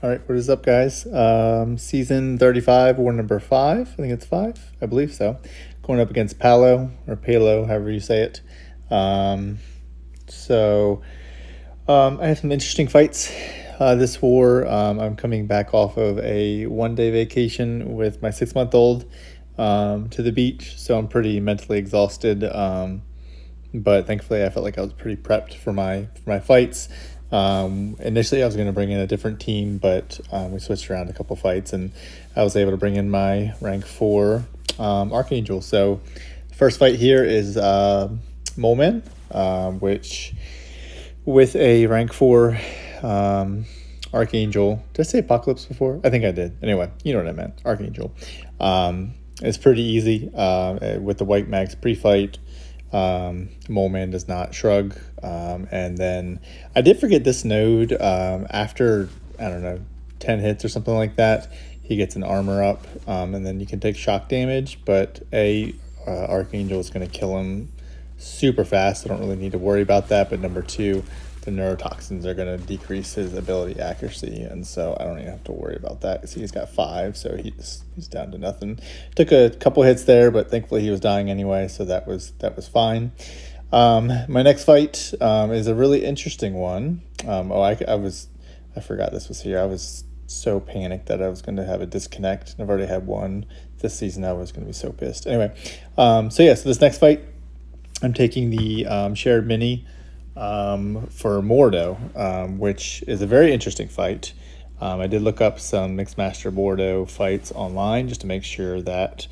All right, what is up, guys? Season 35, war number 5. I think it's 5. I believe so. Going up against Palo, or Palo, however you say it. I had some interesting fights this war. I'm coming back off of a one-day vacation with my 6-month-old to the beach, so I'm pretty mentally exhausted. But thankfully, I felt like I was pretty prepped for my fights. Initially, I was going to bring in a different team, but we switched around a couple fights, and I was able to bring in my rank 4 Archangel. So the first fight here is Molman, which with a rank 4 Archangel. Did I say Apocalypse before? I think I did. Anyway, you know what I meant. Archangel. It's pretty easy with the White Mags pre-fight. Mole Man does not shrug. And then I did forget this node. After, I don't know, 10 hits or something like that, he gets an armor up, and then you can take shock damage, but Archangel is going to kill him super fast. I don't really need to worry about that. But number 2, the neurotoxins are going to decrease his ability accuracy, and so I don't even have to worry about that because he's got 5, so he's down to nothing. Took a couple hits there, but thankfully he was dying anyway, so that was fine. My next fight is a really interesting one. I forgot this was here. I was so panicked that I was going to have a disconnect. I've already had one this season. I was going to be so pissed. Anyway, so this next fight, I'm taking the shared mini for Mordo, which is a very interesting fight. I did look up some Mixed Master Mordo fights online just to make sure that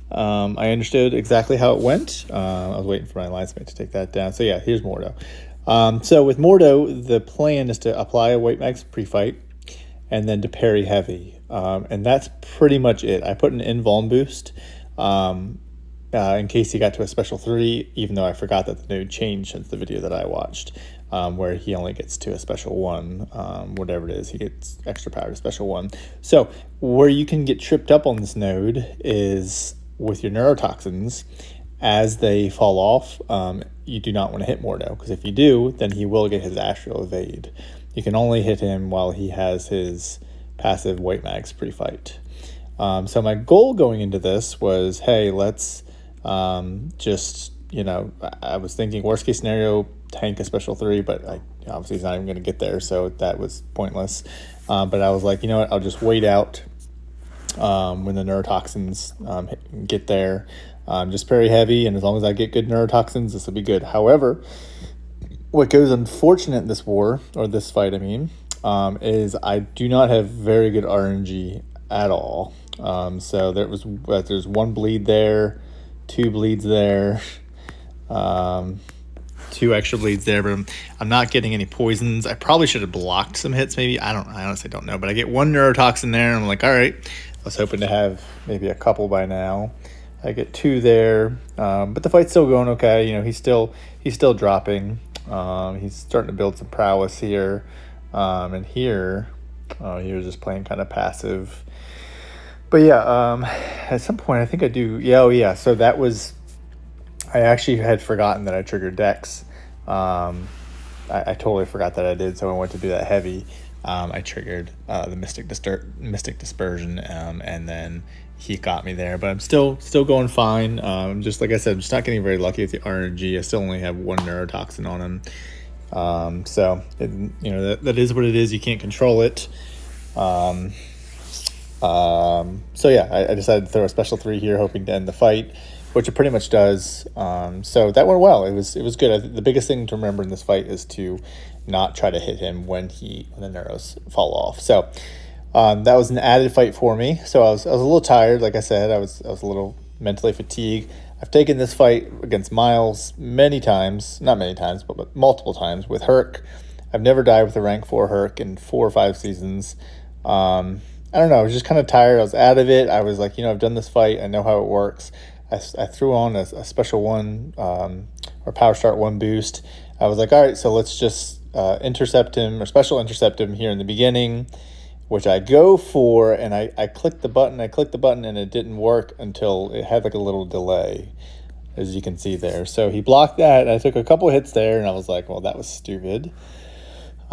I understood exactly how it went. I was waiting for my alliance mate to take that down. So yeah, here's Mordo. So with Mordo, the plan is to apply a White Max pre-fight and then to parry heavy. And that's pretty much it. I put an invuln boost in case he got to a special 3, even though I forgot that the node changed since the video that I watched, where he only gets to a special 1, whatever it is, he gets extra power to special 1. So where you can get tripped up on this node is with your neurotoxins. As they fall off, you do not want to hit Mordo, because if you do, then he will get his astral evade. You can only hit him while he has his passive White Mags pre-fight. So my goal going into this was, hey, let's I was thinking worst case scenario, tank a special 3, but obviously he's not even going to get there, so that was pointless. But I was like, you know what, I'll just wait out when the neurotoxins get there. Just parry heavy, and as long as I get good neurotoxins, this will be good. However, what goes unfortunate in this war, or this fight, is I do not have very good RNG at all. So there's 1 bleed there, 2 bleeds there, 2 extra bleeds there, but I'm not getting any poisons. I probably should have blocked some hits, maybe. I honestly don't know, but I get 1 neurotoxin there, and I'm like, all right. I was hoping to have maybe a couple by now. I get 2 there, but the fight's still going okay. You know, he's still dropping. He's starting to build some prowess here, and here, he was just playing kind of passive. But yeah, at some point I think I do. Yeah. So that was, I actually had forgotten that I triggered Dex. I totally forgot that I did. So I went to do that heavy. I triggered the Mystic Dispersion, and then he got me there. But I'm still going fine. Just like I said, I'm just not getting very lucky with the RNG. I still only have 1 neurotoxin on him. So that is what it is. You can't control it. So yeah, I decided to throw a special 3 here, hoping to end the fight, which it pretty much does. So that went well. It was good. The biggest thing to remember in this fight is to not try to hit him when the neuros fall off. So that was an added fight for me. So I was a little tired. Like I said, I was a little mentally fatigued. I've taken this fight against Miles many times, not many times, but multiple times with Herc. I've never died with a rank 4 Herc in 4 or 5 seasons. I don't know. I was just kind of tired. I was out of it. I was like, I've done this fight. I know how it works. I threw on a special 1 or power start 1 boost. I was like, all right, so let's just intercept him or special intercept him here in the beginning, which I go for, and I clicked the button. And it didn't work until it had like a little delay, as you can see there. So he blocked that. I took a couple hits there, and I was like, well, that was stupid.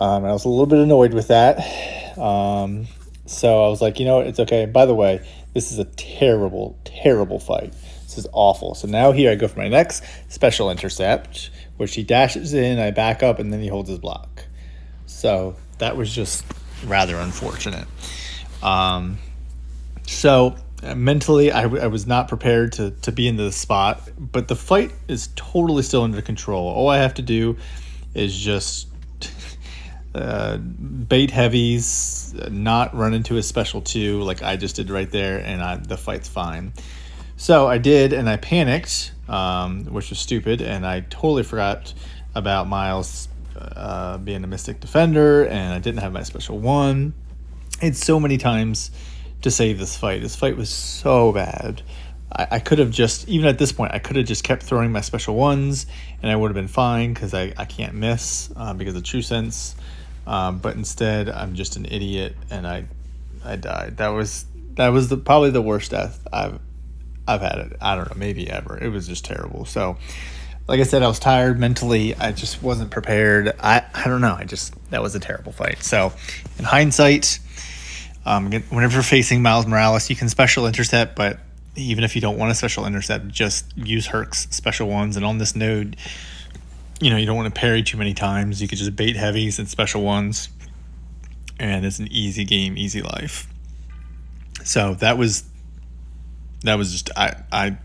And I was a little bit annoyed with that. So I was like, you know what, it's okay. By the way, this is a terrible, terrible fight. This is awful. So now here I go for my next special intercept, which he dashes in, I back up, and then he holds his block. So that was just rather unfortunate. So mentally, I was not prepared to be in the spot, but the fight is totally still under control. All I have to do is just bait heavies, not run into a special 2 like I just did right there, and the fight's fine. So I did, and I panicked, which was stupid, and I totally forgot about Miles being a Mystic Defender, and I didn't have my special 1. It's so many times to save this fight. This fight was so bad. I could have just, even at this point, I could have just kept throwing my special 1s, and I would have been fine because I can't miss because of True Sense. But instead, I'm just an idiot, and I died. That was probably the worst death I've had it. I don't know, maybe ever. It was just terrible. So, like I said, I was tired mentally. I just wasn't prepared. I don't know. That was a terrible fight. So, in hindsight, whenever you're facing Miles Morales, you can special intercept, but even if you don't want a special intercept, just use Herc's special 1s. And on this node, you don't want to parry too many times. You could just bait heavies and special 1s, and it's an easy game, easy life. So that was just I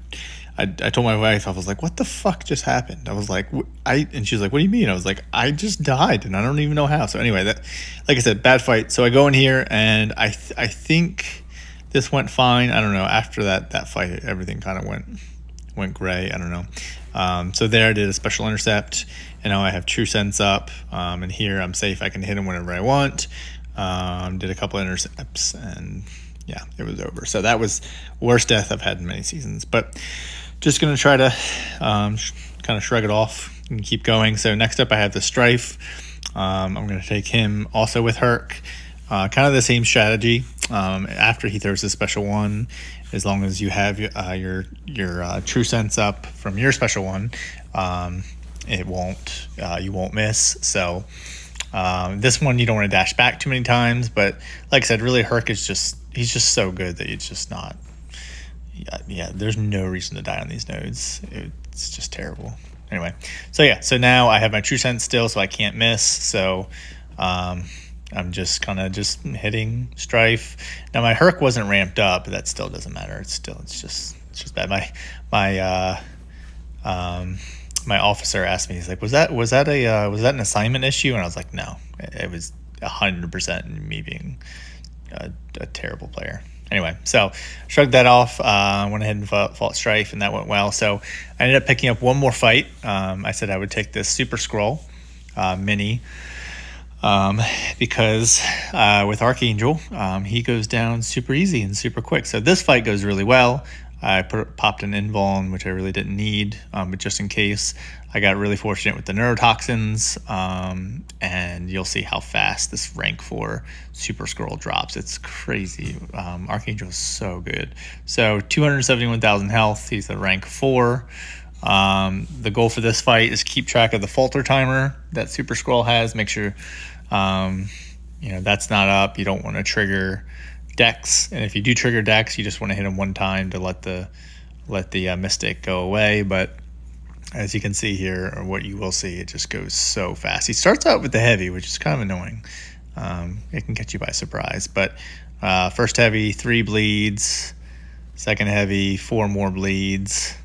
told my wife, I was like, what the fuck just happened? I was like, and she was like, what do you mean? I was like, I just died and I don't even know how. So anyway, that, like I said, bad fight. So I go in here and I think this went fine. I don't know. After that fight, everything kind of went gray. I don't know. So there I did a special intercept, and now I have True Sense up. And here I'm safe. I can hit him whenever I want. Did a couple intercepts, and yeah, it was over. So that was worst death I've had in many seasons. But just going to try to kind of shrug it off and keep going. So next up I have the Strife. I'm going to take him also with Herc. Kind of the same strategy. After he throws his special 1, as long as you have your True Sense up from your special 1, you won't miss. So this one you don't want to dash back too many times, but like I said, really Herc is he's just so good that it's just not. Yeah, there's no reason to die on these nodes. It's just terrible. Anyway, so now I have my True Sense still, so I can't miss. So I'm just kind of just hitting Strife. Now my Herc wasn't ramped up, but that still doesn't matter. It's just bad. My officer asked me, he's like, was that an assignment issue? And I was like, no, it was 100% me being a terrible player. Anyway, so shrugged that off, went ahead and fought Strife, and that went well. So I ended up picking up one more fight. I said I would take this Super Scroll mini because with Archangel, he goes down super easy and super quick. So this fight goes really well. I popped an invuln, which I really didn't need, but just in case, I got really fortunate with the neurotoxins, and you'll see how fast this rank 4 Super Scroll drops. It's crazy. Archangel is so good. So 271,000 health. He's a rank 4. The goal for this fight is keep track of the falter timer that Super Scroll has. Make sure that's not up. You don't want to trigger Dex, and if you do trigger Dex, you just want to hit him one time to let the Mystic go away. But as you can see here, or what you will see, it just goes so fast. He starts out with the heavy, which is kind of annoying. It can catch you by surprise. But first heavy, 3 bleeds. Second heavy, 4 more bleeds.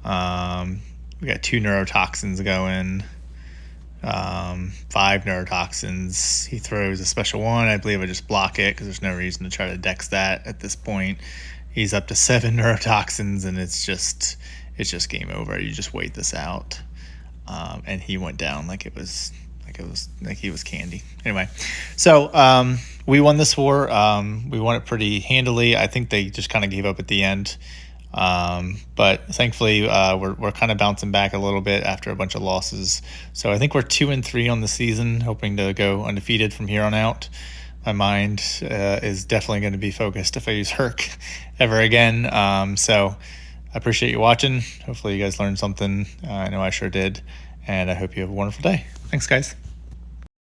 We got 2 neurotoxins going. 5 neurotoxins. He throws a special 1. I believe I just block it because there's no reason to try to dex that at this point. He's up to 7 neurotoxins, and it's just game over. You just wait this out. And he went down like he was candy. Anyway, so we won this war. We won it pretty handily. I think they just kind of gave up at the end. But thankfully, we're kind of bouncing back a little bit after a bunch of losses. So I think we're 2-3 on the season, hoping to go undefeated from here on out. My mind is definitely going to be focused if I use Herc ever again. So I appreciate you watching. Hopefully you guys learned something. I know I sure did. And I hope you have a wonderful day. Thanks, guys.